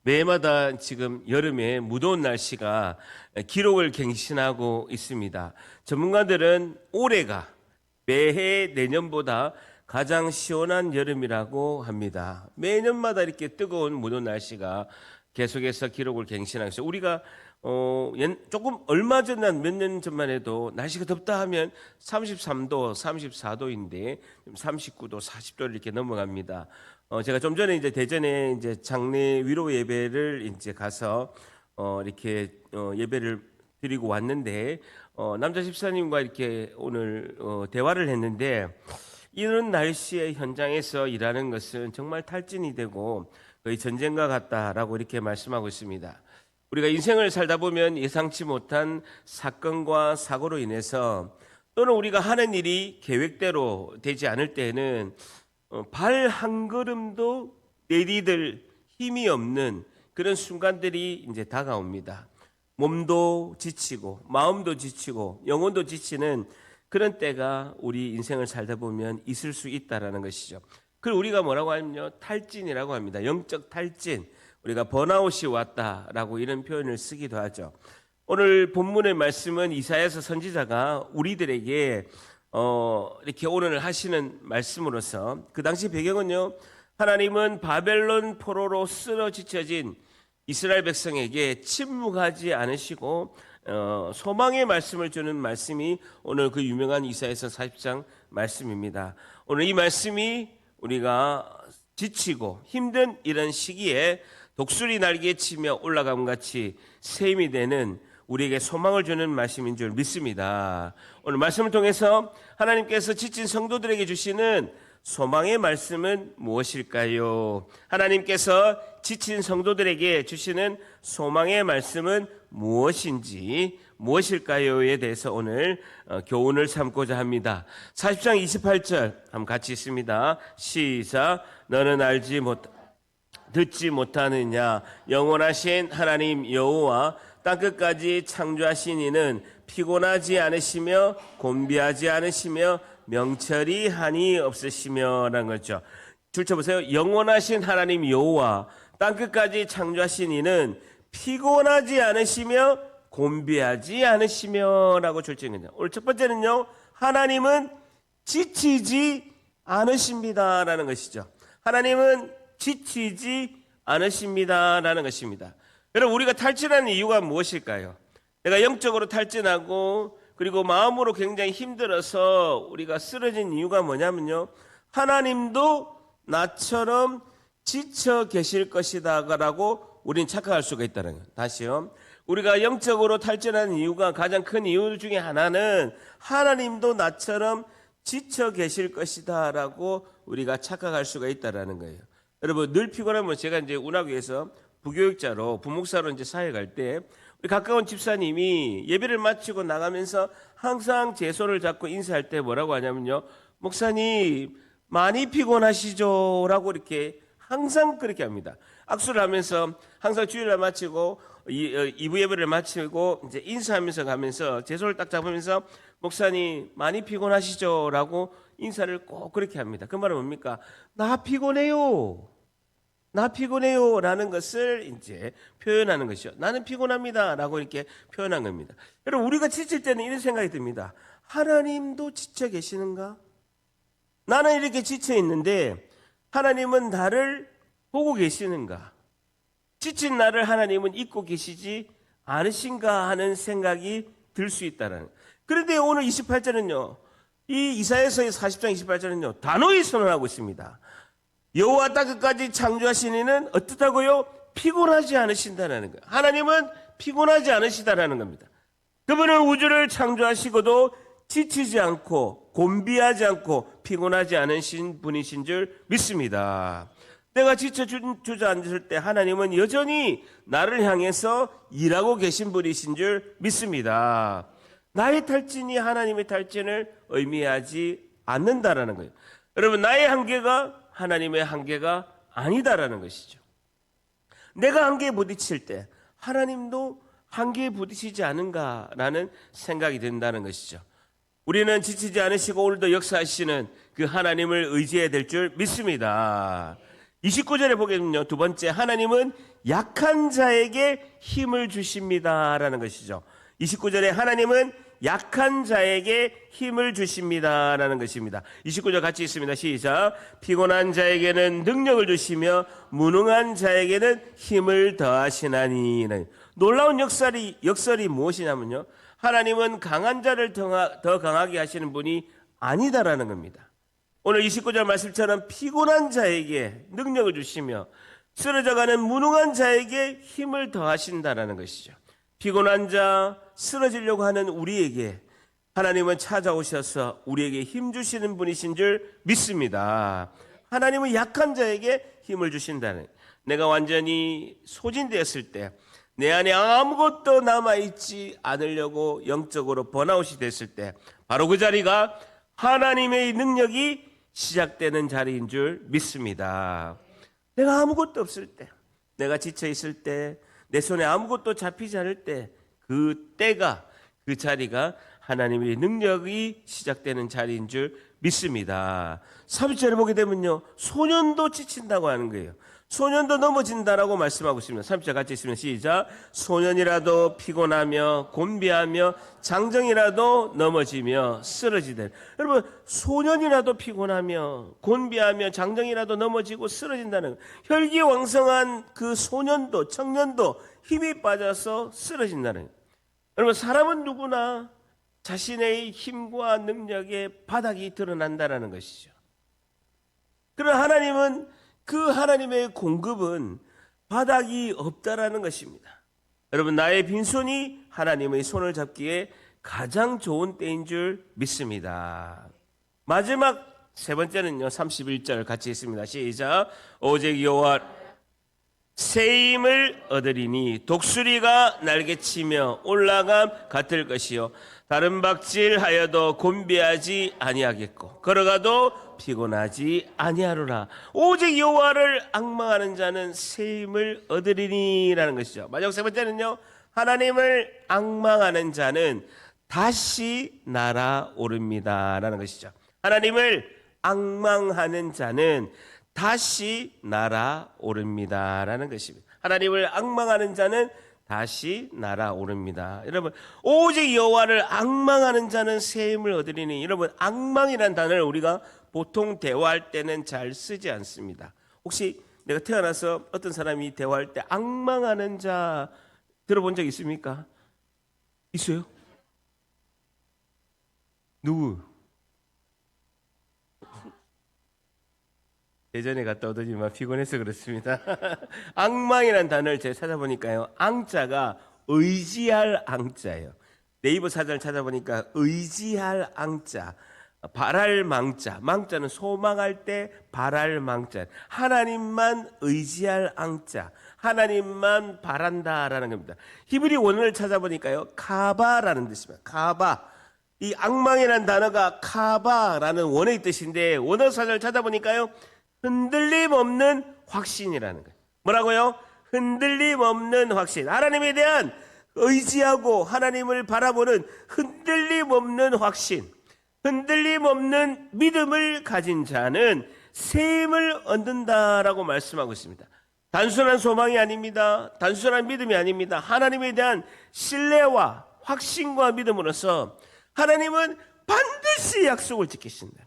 매해마다 지금 여름에 무더운 날씨가 기록을 갱신하고 있습니다. 전문가들은 올해가 매해 내년보다 가장 시원한 여름이라고 합니다. 매년마다 이렇게 뜨거운 무더운 날씨가 계속해서 기록을 갱신하고 있어요. 우리가 조금 얼마 전, 몇 년 전만 해도 날씨가 덥다 하면 33도, 34도인데 39도, 40도를 이렇게 넘어갑니다. 제가 좀 전에 이제 대전에 이제 장례 위로 예배를 이제 가서 이렇게 예배를 드리고 왔는데 남자 집사님과 이렇게 오늘 대화를 했는데, 이런 날씨의 현장에서 일하는 것은 정말 탈진이 되고 거의 전쟁과 같다라고 이렇게 말씀하고 있습니다. 우리가 인생을 살다 보면 예상치 못한 사건과 사고로 인해서, 또는 우리가 하는 일이 계획대로 되지 않을 때에는 발 한 걸음도 내디딜 힘이 없는 그런 순간들이 이제 다가옵니다. 몸도 지치고 마음도 지치고 영혼도 지치는 그런 때가 우리 인생을 살다 보면 있을 수 있다라는 것이죠. 그걸 우리가 뭐라고 하면요, 탈진이라고 합니다. 영적 탈진. 우리가 번아웃이 왔다라고 이런 표현을 쓰기도 하죠. 오늘 본문의 말씀은 이사야서 선지자가 우리들에게 이렇게 오늘 하시는 말씀으로서, 그 당시 배경은요, 하나님은 바벨론 포로로 쓰러지쳐진 이스라엘 백성에게 침묵하지 않으시고 소망의 말씀을 주는 말씀이 오늘 그 유명한 이사야서 40장 말씀입니다. 오늘 이 말씀이 우리가 지치고 힘든 이런 시기에 독수리 날개 치며 올라감 같이 새 힘이 되는, 우리에게 소망을 주는 말씀인 줄 믿습니다. 오늘 말씀을 통해서 하나님께서 지친 성도들에게 주시는 소망의 말씀은 무엇일까요? 하나님께서 지친 성도들에게 주시는 소망의 말씀은 무엇일까요에 대해서 오늘 교훈을 삼고자 합니다. 40장 28절 한번 같이 읽습니다. 시작. 너는 듣지 못하느냐? 영원하신 하나님 여호와 땅끝까지 창조하신 이는 피곤하지 않으시며 곤비하지 않으시며 명철이 한이 없으시며 라는 거죠. 줄쳐보세요. 영원하신 하나님 여호와 땅끝까지 창조하신 이는 피곤하지 않으시며 곤비하지 않으시며 라고 줄쳐있거든요. 오늘 첫 번째는요, 하나님은 지치지 않으십니다 라는 것이죠. 하나님은 지치지 않으십니다 라는 것입니다. 여러분, 우리가 탈진하는 이유가 무엇일까요? 내가 영적으로 탈진하고 그리고 마음으로 굉장히 힘들어서 우리가 쓰러진 이유가 뭐냐면요, 하나님도 나처럼 지쳐 계실 것이다 라고 우리는 착각할 수가 있다는 거예요. 다시요, 우리가 영적으로 탈진하는 이유가, 가장 큰 이유 중에 하나는 하나님도 나처럼 지쳐 계실 것이다 라고 우리가 착각할 수가 있다는 거예요. 여러분, 늘 피곤하면, 제가 이제 운하교에서 부교육자로 부목사로 이제 사회 갈 때 우리 가까운 집사님이 예배를 마치고 나가면서 항상 제 손을 잡고 인사할 때 뭐라고 하냐면요, 목사님 많이 피곤하시죠? 라고 이렇게 항상 그렇게 합니다. 악수를 하면서 항상 주일날 마치고 2부 예배를 마치고 이제 인사하면서 가면서 제 손을 딱 잡으면서 목사님 많이 피곤하시죠? 라고 인사를 꼭 그렇게 합니다. 그 말은 뭡니까? 나 피곤해요 라는 것을 이제 표현하는 것이죠. 나는 피곤합니다 라고 이렇게 표현한 겁니다. 여러분, 우리가 지칠 때는 이런 생각이 듭니다. 하나님도 지쳐 계시는가? 나는 이렇게 지쳐 있는데 하나님은 나를 보고 계시는가? 지친 나를 하나님은 잊고 계시지 않으신가 하는 생각이 들 수 있다는. 그런데 오늘 28절은요, 이 이사야서의 40장 28절은요, 단호히 선언하고 있습니다. 여호와 땅끝까지 창조하신 이는 어떻다고요? 피곤하지 않으신다는 거예요. 하나님은 피곤하지 않으시다라는 겁니다. 그분은 우주를 창조하시고도 지치지 않고 곤비하지 않고 피곤하지 않으신 분이신 줄 믿습니다. 내가 지쳐 주저앉을 때 하나님은 여전히 나를 향해서 일하고 계신 분이신 줄 믿습니다. 나의 탈진이 하나님의 탈진을 의미하지 않는다라는 거예요. 여러분, 나의 한계가 하나님의 한계가 아니다라는 것이죠. 내가 한계에 부딪힐 때 하나님도 한계에 부딪히지 않은가라는 생각이 든다는 것이죠. 우리는 지치지 않으시고 오늘도 역사하시는 그 하나님을 의지해야 될 줄 믿습니다. 29절에 보게 되면요, 두 번째, 하나님은 약한 자에게 힘을 주십니다라는 것이죠. 29절에 하나님은 약한 자에게 힘을 주십니다라는 것입니다. 29절 같이 있습니다. 시작. 피곤한 자에게는 능력을 주시며 무능한 자에게는 힘을 더하시나니. 놀라운 역설이 무엇이냐면요, 하나님은 강한 자를 더 강하게 하시는 분이 아니다라는 겁니다. 오늘 29절 말씀처럼 피곤한 자에게 능력을 주시며 쓰러져가는 무능한 자에게 힘을 더하신다라는 것이죠. 피곤한 자, 쓰러지려고 하는 우리에게 하나님은 찾아오셔서 우리에게 힘 주시는 분이신 줄 믿습니다. 하나님은 약한 자에게 힘을 주신다는, 내가 완전히 소진되었을 때, 내 안에 아무것도 남아있지 않으려고 영적으로 번아웃이 됐을 때, 바로 그 자리가 하나님의 능력이 시작되는 자리인 줄 믿습니다. 내가 아무것도 없을 때, 내가 지쳐있을 때, 내 손에 아무것도 잡히지 않을 때, 그 때가, 그 자리가 하나님의 능력이 시작되는 자리인 줄 믿습니다. 30절에 보게 되면요, 소년도 지친다고 하는 거예요. 소년도 넘어진다라고 말씀하고 있습니다. 30절 같이 있으면 시작. 소년이라도 피곤하며 곤비하며 장정이라도 넘어지며 쓰러지되. 여러분, 소년이라도 피곤하며 곤비하며 장정이라도 넘어지고 쓰러진다는, 혈기왕성한 그 소년도 청년도 힘이 빠져서 쓰러진다는. 여러분, 사람은 누구나 자신의 힘과 능력의 바닥이 드러난다는 것이죠. 그러나 하나님은, 그 하나님의 공급은 바닥이 없다라는 것입니다. 여러분, 나의 빈손이 하나님의 손을 잡기에 가장 좋은 때인 줄 믿습니다. 마지막 세 번째는요, 31절 같이 있습니다. 시작. 오직 여호와 새 힘을 얻으리니 독수리가 날개치며 올라감 같을 것이요 다른 박질하여도 곤비하지 아니하겠고 걸어가도 피곤하지 아니하리라. 오직 여호와를 앙망하는 자는 새 힘을 얻으리니라는 것이죠. 마지막 세 번째는요, 하나님을 앙망하는 자는 다시 날아오릅니다라는 것이죠. 하나님을 앙망하는 자는 다시 날아오릅니다라는 것입니다. 하나님을 앙망하는 자는 다시 날아오릅니다. 여러분, 오직 여호와를 앙망하는 자는 새 힘을 얻으리니. 여러분, 앙망이라는 단어를 우리가 보통 대화할 때는 잘 쓰지 않습니다. 혹시 내가 태어나서 어떤 사람이 대화할 때 앙망하는 자 들어본 적 있습니까? 있어요? 누구? 예전에 갔다 오더니만 피곤해서 그렇습니다. 앙망이라는 단어를 제가 찾아보니까요, 앙자가 의지할 앙자예요. 네이버 사전을 찾아보니까 의지할 앙자, 바랄 망자, 망자는 소망할 때 바랄 망자, 하나님만 의지할 앙자, 하나님만 바란다라는 겁니다. 히브리 원어를 찾아보니까요, 카바라는 뜻입니다. 카바. 이 앙망이라는 단어가 카바라는 원어의 뜻인데, 원어 사전을 찾아보니까요, 흔들림 없는 확신이라는 거예요. 뭐라고요? 흔들림 없는 확신. 하나님에 대한 의지하고 하나님을 바라보는 흔들림 없는 확신, 흔들림 없는 믿음을 가진 자는 새 힘을 얻는다라고 말씀하고 있습니다. 단순한 소망이 아닙니다. 단순한 믿음이 아닙니다. 하나님에 대한 신뢰와 확신과 믿음으로써 하나님은 반드시 약속을 지키신다.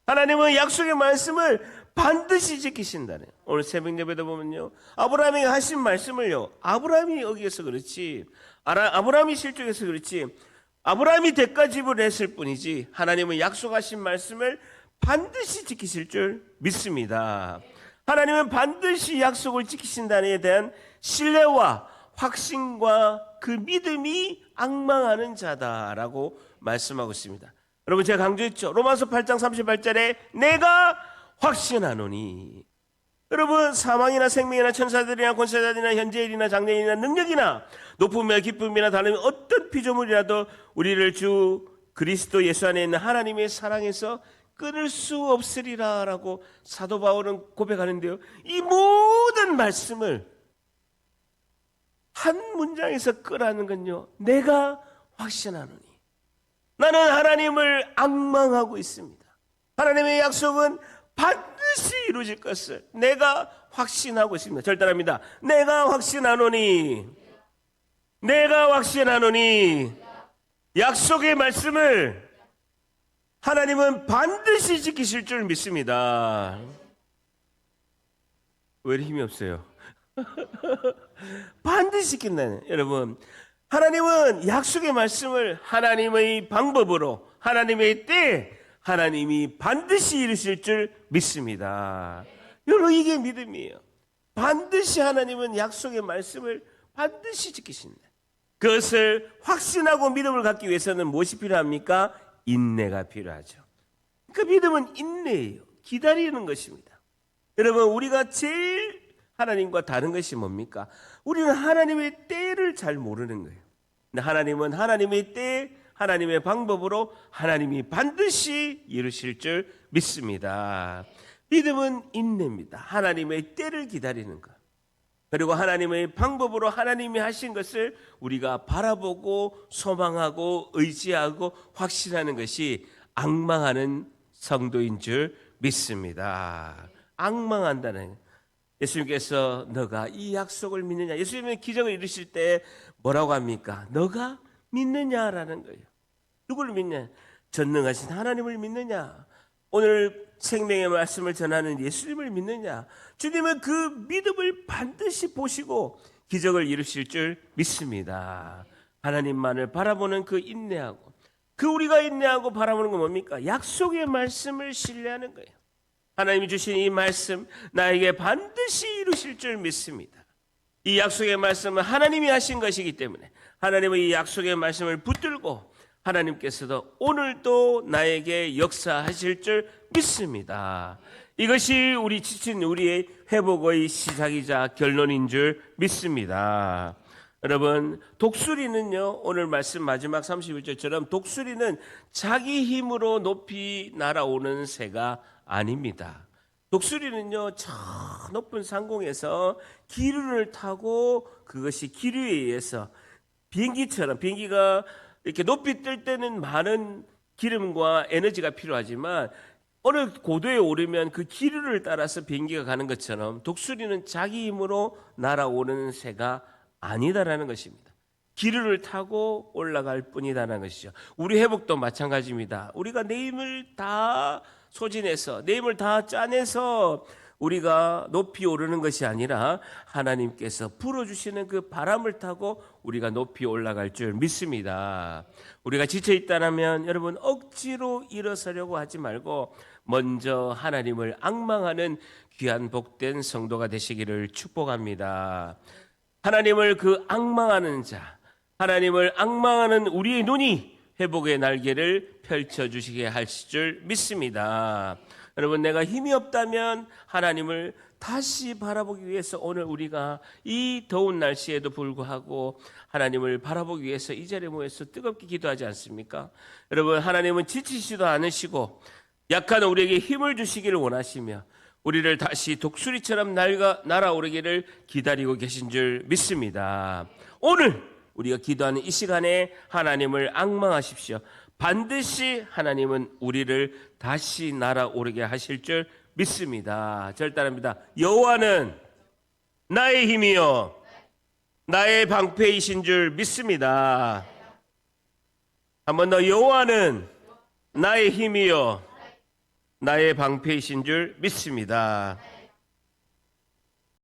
하나님은 약속의 말씀을 반드시 지키신다네. 오늘 새벽 예배도 보면요, 아브라함이 하신 말씀을요, 아브라함이 어기서 그렇지, 아브라함이 실족해서 그렇지, 아브라함이 대가 지불했을 뿐이지 하나님은 약속하신 말씀을 반드시 지키실 줄 믿습니다. 하나님은 반드시 약속을 지키신다는 데 대한 신뢰와 확신과 그 믿음이 앙망하는 자다라고 말씀하고 있습니다. 여러분, 제가 강조했죠. 로마서 8장 38절에 내가 확신하노니. 여러분, 사망이나 생명이나 천사들이나 권세자들이나 현재일이나 장래일이나 능력이나 높음이나 기쁨이나 다른 어떤 피조물이라도 우리를 주 그리스도 예수 안에 있는 하나님의 사랑에서 끊을 수 없으리라 라고 사도 바울은 고백하는데요, 이 모든 말씀을 한 문장에서 끄라는 건요, 내가 확신하노니. 나는 하나님을 앙망하고 있습니다. 하나님의 약속은 반드시 이루어질 것을 내가 확신하고 있습니다. 절단합니다. 내가 확신하노니, 내가 확신하노니, 약속의 말씀을 하나님은 반드시 지키실 줄 믿습니다. 왜 이렇게 힘이 없어요? 반드시 지킨다는, 여러분, 하나님은 약속의 말씀을 하나님의 방법으로, 하나님의 때, 하나님이 반드시 이루실 줄 믿습니다. 여러분, 이게 믿음이에요. 반드시 하나님은 약속의 말씀을 반드시 지키신다. 그것을 확신하고 믿음을 갖기 위해서는 무엇이 필요합니까? 인내가 필요하죠. 그 믿음은 인내예요. 기다리는 것입니다. 여러분, 우리가 제일 하나님과 다른 것이 뭡니까? 우리는 하나님의 때를 잘 모르는 거예요. 근데 하나님은 하나님의 때, 하나님의 방법으로 하나님이 반드시 이루실 줄 믿습니다. 믿음은 인내입니다. 하나님의 때를 기다리는 것. 그리고 하나님의 방법으로 하나님이 하신 것을 우리가 바라보고 소망하고 의지하고 확신하는 것이 앙망하는 성도인 줄 믿습니다. 앙망한다는, 예수님께서 너가 이 약속을 믿느냐, 예수님은 기적을 이루실 때 뭐라고 합니까? 너가 믿느냐라는 거예요. 누구를 믿냐? 전능하신 하나님을 믿느냐? 오늘 생명의 말씀을 전하는 예수님을 믿느냐? 주님은 그 믿음을 반드시 보시고 기적을 이루실 줄 믿습니다. 하나님만을 바라보는 그 인내하고, 그 우리가 인내하고 바라보는 건 뭡니까? 약속의 말씀을 신뢰하는 거예요. 하나님이 주신 이 말씀 나에게 반드시 이루실 줄 믿습니다. 이 약속의 말씀은 하나님이 하신 것이기 때문에 하나님은 이 약속의 말씀을 붙들고 하나님께서도 오늘도 나에게 역사하실 줄 믿습니다. 이것이 우리 지친 우리의 회복의 시작이자 결론인 줄 믿습니다. 여러분, 독수리는요, 오늘 말씀 마지막 31절처럼 독수리는 자기 힘으로 높이 날아오는 새가 아닙니다. 독수리는요, 저 높은 상공에서 기류를 타고, 그것이 기류에 의해서 비행기처럼, 비행기가 이렇게 높이 뜰 때는 많은 기름과 에너지가 필요하지만 어느 고도에 오르면 그 기류를 따라서 비행기가 가는 것처럼 독수리는 자기 힘으로 날아오는 새가 아니다라는 것입니다. 기류를 타고 올라갈 뿐이다라는 것이죠. 우리 회복도 마찬가지입니다. 우리가 내 힘을 다 소진해서, 내 힘을 다 짜내서 우리가 높이 오르는 것이 아니라 하나님께서 불어주시는 그 바람을 타고 우리가 높이 올라갈 줄 믿습니다. 우리가 지쳐있다면 여러분, 억지로 일어서려고 하지 말고 먼저 하나님을 앙망하는 귀한 복된 성도가 되시기를 축복합니다. 하나님을 그 앙망하는 자, 하나님을 앙망하는 우리의 눈이 회복의 날개를 펼쳐주시게 하실 줄 믿습니다. 여러분, 내가 힘이 없다면 하나님을 다시 바라보기 위해서 오늘 우리가 이 더운 날씨에도 불구하고 하나님을 바라보기 위해서 이 자리에 모여서 뜨겁게 기도하지 않습니까? 여러분, 하나님은 지치지도 않으시고 약한 우리에게 힘을 주시기를 원하시며 우리를 다시 독수리처럼 날아오르기를 기다리고 계신 줄 믿습니다. 오늘 우리가 기도하는 이 시간에 하나님을 앙망하십시오. 반드시 하나님은 우리를 다시 날아오르게 하실 줄 믿습니다. 절단합니다. 여호와는 나의 힘이요 나의 방패이신 줄 믿습니다. 한 번 더, 여호와는 나의 힘이요 나의 방패이신 줄 믿습니다.